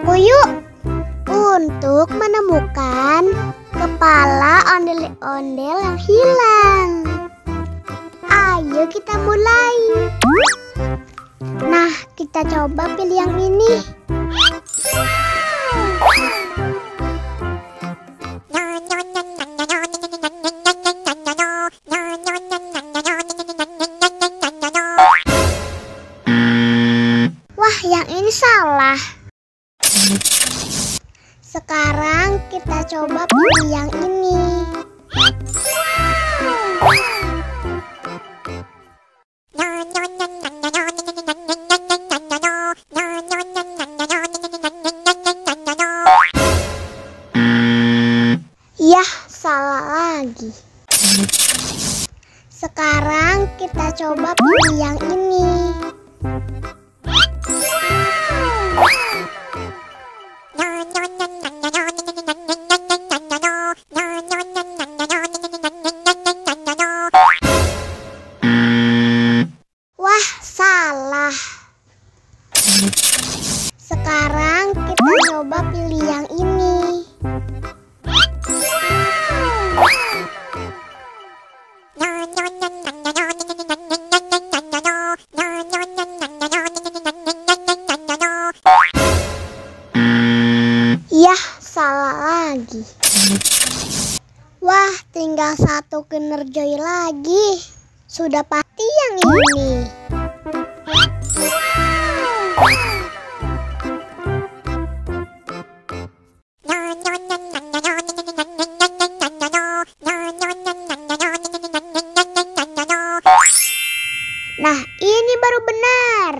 aku yuk untuk menemukan kepala ondel-ondel yang hilang. Ayo kita mulai. Nah, kita coba pilih yang ini. Wah, yang ini salah. Sekarang kita coba pilih yang ini. Yah, salah lagi. Sekarang kita coba pilih yang ini. Wah, salah. Sekarang kita coba pilih yang ini. Yah, salah lagi. Wah, tinggal satu Kinder-Joy lagi. Sudah pasti yang ini. Nah, ini baru benar.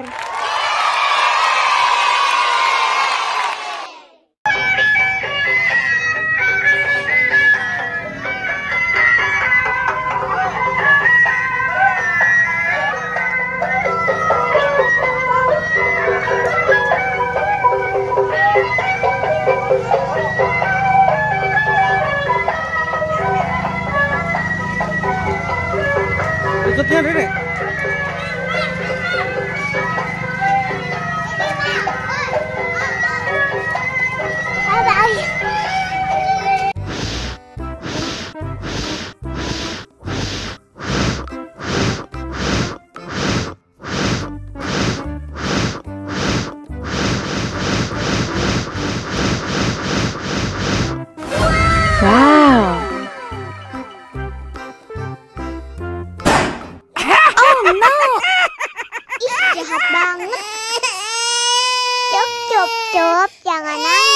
Ikutnya Dede. Wow. Oh no. Ih, jahat banget. Cop, jangan nangis.